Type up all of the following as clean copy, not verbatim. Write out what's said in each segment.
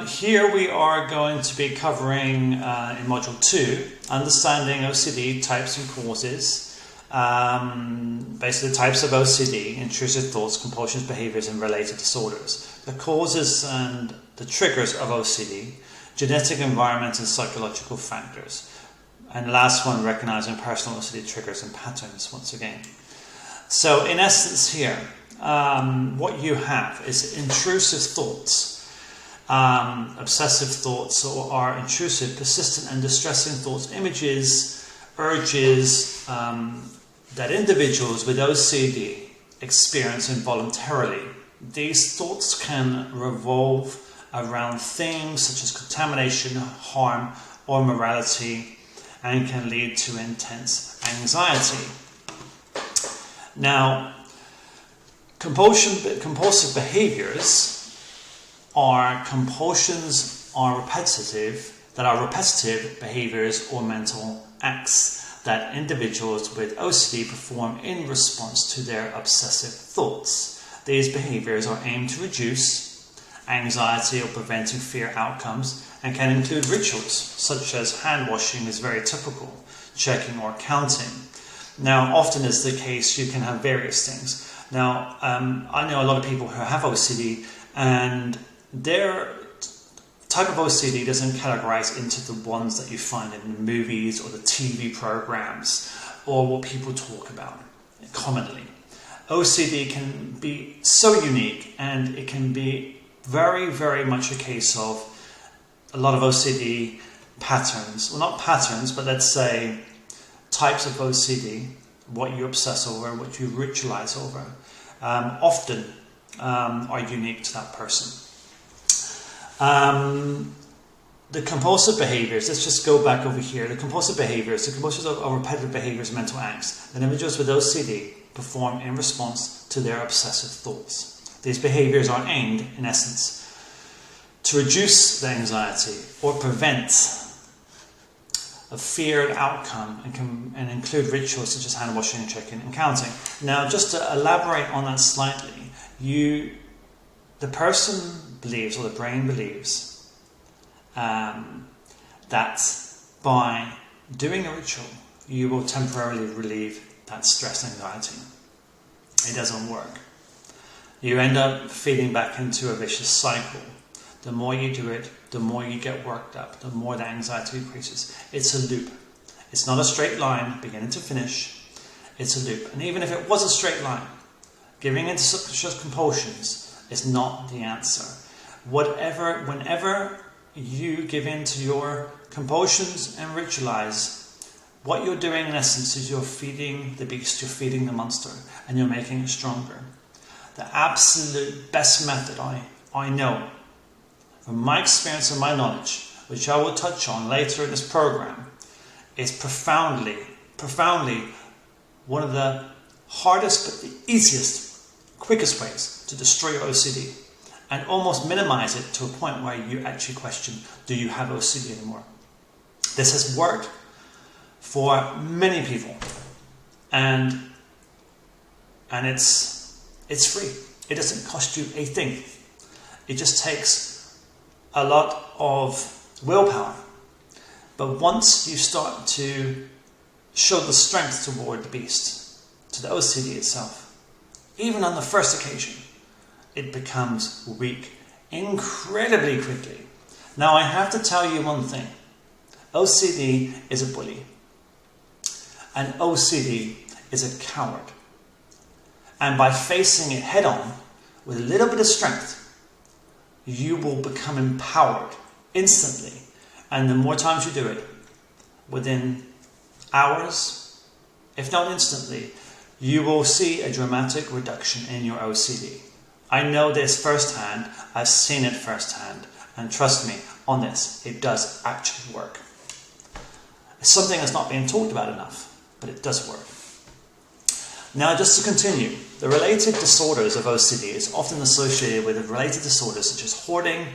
here we are going to be covering in Module 2, understanding OCD types and causes, basically the types of OCD, intrusive thoughts, compulsions, behaviors, and related disorders, the causes and the triggers of OCD, genetic, environment, and psychological factors. And the last one, recognizing personal OCD triggers and patterns, once again. So in essence here, what you have is intrusive thoughts, obsessive thoughts, or are intrusive, persistent and distressing thoughts, images, urges that individuals with OCD experience involuntarily. These thoughts can revolve around themes such as contamination, harm, or morality, and can lead to intense anxiety. Now, compulsive behaviors are compulsions are repetitive behaviors or mental acts that individuals with OCD perform in response to their obsessive thoughts. These behaviors are aimed to reduce anxiety or preventing fear outcomes and can include rituals such as hand washing is very typical, checking or counting. Now, often is the case, you can have various things. Now, I know a lot of people who have OCD, and their type of OCD doesn't categorize into the ones that you find in the movies or the TV programs or what people talk about commonly. OCD can be so unique, and it can be very, very much a case of a lot of OCD patterns. Well, not patterns, but let's say types of OCD, what you obsess over, what you ritualize over, often are unique to that person. The compulsive behaviors, let's just go back over here. The compulsive behaviors, are repetitive behaviors, mental acts that individuals with OCD perform in response to their obsessive thoughts. These behaviors are aimed, in essence, to reduce the anxiety or prevent a feared outcome, and include rituals such as hand washing, checking, and counting. Now, just to elaborate on that slightly, the person believes, or the brain believes, that by doing a ritual, you will temporarily relieve that stress and anxiety. It doesn't work. You end up feeding back into a vicious cycle. The more you do it, the more you get worked up, the more the anxiety increases. It's a loop. It's not a straight line, beginning to finish. It's a loop. And even if it was a straight line, giving into such compulsions is not the answer. Whenever you give in to your compulsions and ritualize, what you're doing in essence is you're feeding the beast, you're feeding the monster, and you're making it stronger. The absolute best method I know, from my experience and my knowledge, which I will touch on later in this program, is profoundly one of the hardest but the easiest, quickest ways to destroy your OCD and almost minimize it to a point where you actually question, do you have OCD anymore? This has worked for many people, and it's free. It doesn't cost you a thing. It just takes a lot of willpower. But once you start to show the strength toward the beast, to the OCD itself, even on the first occasion, it becomes weak incredibly quickly. Now, I have to tell you one thing. OCD is a bully. And OCD is a coward. And by facing it head on, with a little bit of strength, you will become empowered instantly. And the more times you do it, within hours, if not instantly, you will see a dramatic reduction in your OCD. I know this firsthand, I've seen it firsthand, and trust me on this, it does actually work. It's something that's not being talked about enough, but it does work. Now, just to continue, the related disorders of OCD is often associated with related disorders such as hoarding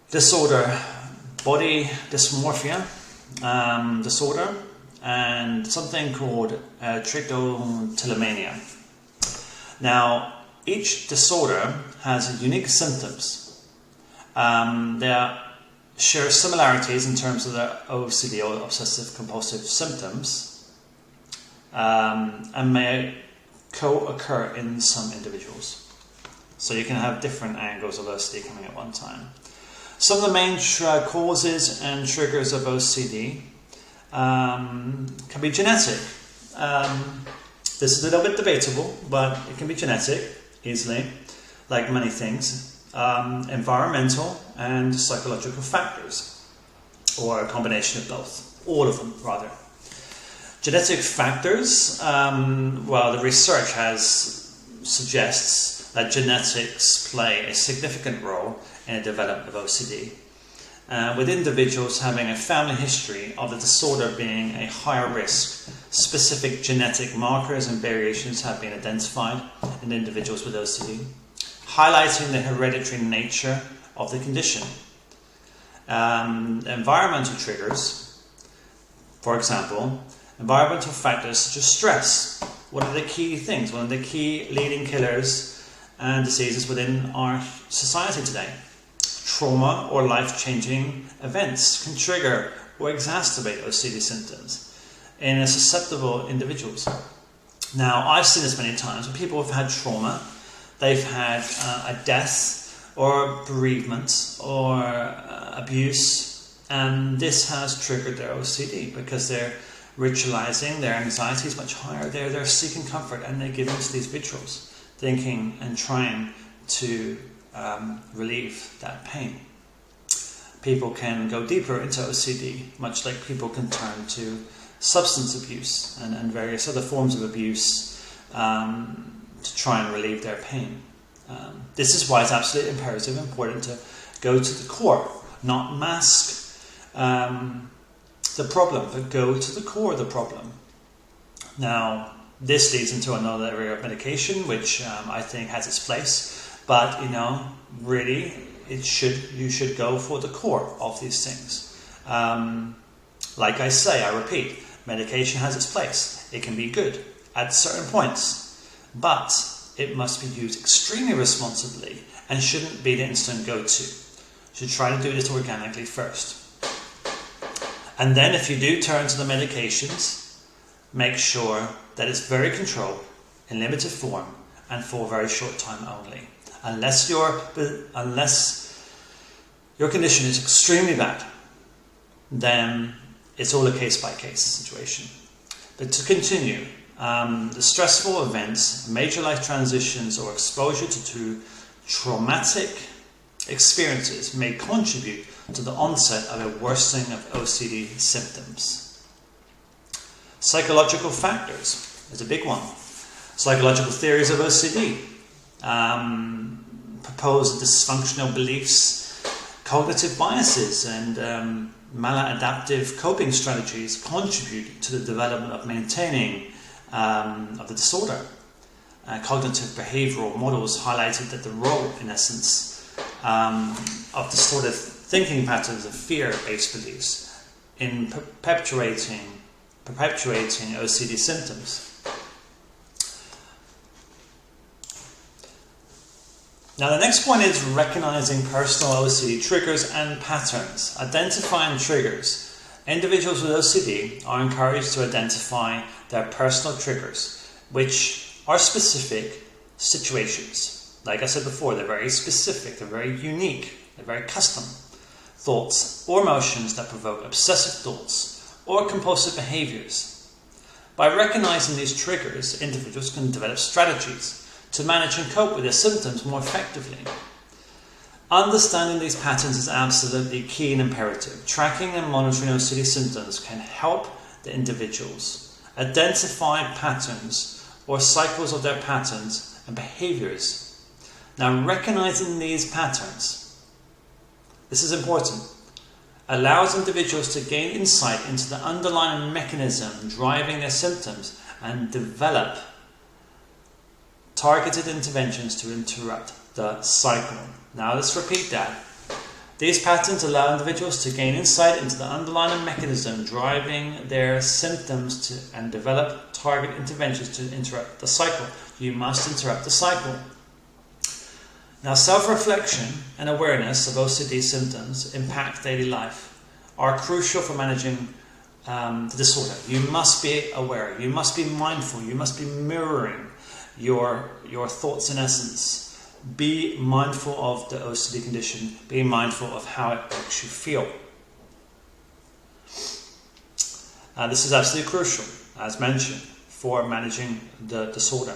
disorder, body dysmorphia disorder, and something called trichotillomania. Now, each disorder has unique symptoms They share similarities in terms of their OCD or obsessive compulsive symptoms, and may co-occur in some individuals. So you can have different angles of OCD coming at one time. Some of the main causes and triggers of OCD can be genetic. This is a little bit debatable, but it can be genetic easily, like many things. Environmental and psychological factors, or a combination of both, all of them rather. Genetic factors, well, the research suggests that genetics play a significant role in the development of OCD, with individuals having a family history of the disorder being a higher risk. Specific genetic markers and variations have been identified in individuals with OCD, highlighting the hereditary nature of the condition. Environmental triggers, for example, environmental factors such as stress. One of the key things, one of the key leading killers and diseases within our society today. Trauma or life-changing events can trigger or exacerbate OCD symptoms in susceptible individuals. Now, I've seen this many times when people have had trauma. They've had a death or bereavement or abuse, and this has triggered their OCD because they're ritualizing, their anxiety is much higher, they're seeking comfort, and they give into these rituals, thinking and trying to relieve that pain. People can go deeper into OCD, much like people can turn to substance abuse and various other forms of abuse to try and relieve their pain. This is why it's absolutely imperative, important to go to the core, not mask the problem, but go to the core of the problem. Now, this leads into another area of medication, which I think has its place, but really, you should go for the core of these things. Like I say, I repeat, medication has its place. It can be good at certain points, but it must be used extremely responsibly and shouldn't be the instant go-to. You should try to do this organically first. And then if you do turn to the medications, make sure that it's very controlled, in limited form, and for a very short time only. Unless your condition is extremely bad, then it's all a case-by-case situation. But to continue, the stressful events, major life transitions, or exposure to traumatic experiences may contribute to the onset of a worsening of OCD symptoms. Psychological factors is a big one. Psychological theories of OCD propose dysfunctional beliefs, cognitive biases, and maladaptive coping strategies contribute to the development of maintaining of the disorder. Cognitive behavioral models highlighted that the role, in essence, of distorted thinking patterns and fear-based beliefs in perpetuating OCD symptoms. Now, the next point is recognizing personal OCD triggers and patterns. Identifying triggers. Individuals with OCD are encouraged to identify their personal triggers, which are specific situations. Like I said before, they're very specific, they're very unique, they're very custom. Thoughts or emotions that provoke obsessive thoughts or compulsive behaviors. By recognizing these triggers, individuals can develop strategies to manage and cope with their symptoms more effectively. Understanding these patterns is absolutely key and imperative. Tracking and monitoring OCD symptoms can help the individuals identify patterns or cycles of their patterns and behaviors. Now, recognizing these patterns, this is important, allows individuals to gain insight into the underlying mechanism driving their symptoms and develop targeted interventions to interrupt the cycle. Now let's repeat that. These patterns allow individuals to gain insight into the underlying mechanism driving their symptoms and develop target interventions to interrupt the cycle. You must interrupt the cycle. Now, self-reflection and awareness of OCD symptoms impact daily life are crucial for managing the disorder. You must be aware, you must be mindful, you must be mirroring your thoughts in essence. Be mindful of the OCD condition, be mindful of how it makes you feel. This is absolutely crucial, as mentioned, for managing the disorder.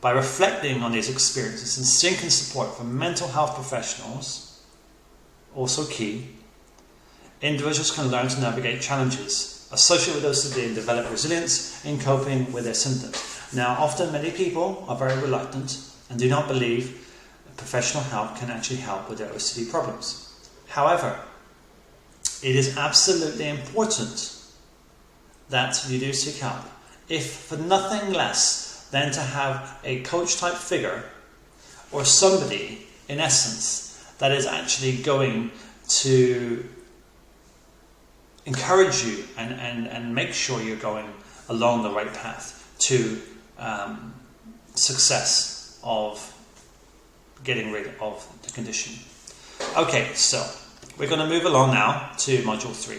By reflecting on these experiences and seeking support from mental health professionals, also key, individuals can learn to navigate challenges associated with OCD and develop resilience in coping with their symptoms. Now, often many people are very reluctant and do not believe professional help can actually help with their OCD problems. However, it is absolutely important that you do seek help, if for nothing less than to have a coach type figure or somebody in essence that is actually going to encourage you and make sure you're going along the right path to success of getting rid of the condition. Okay, so we're going to move along now to module 3.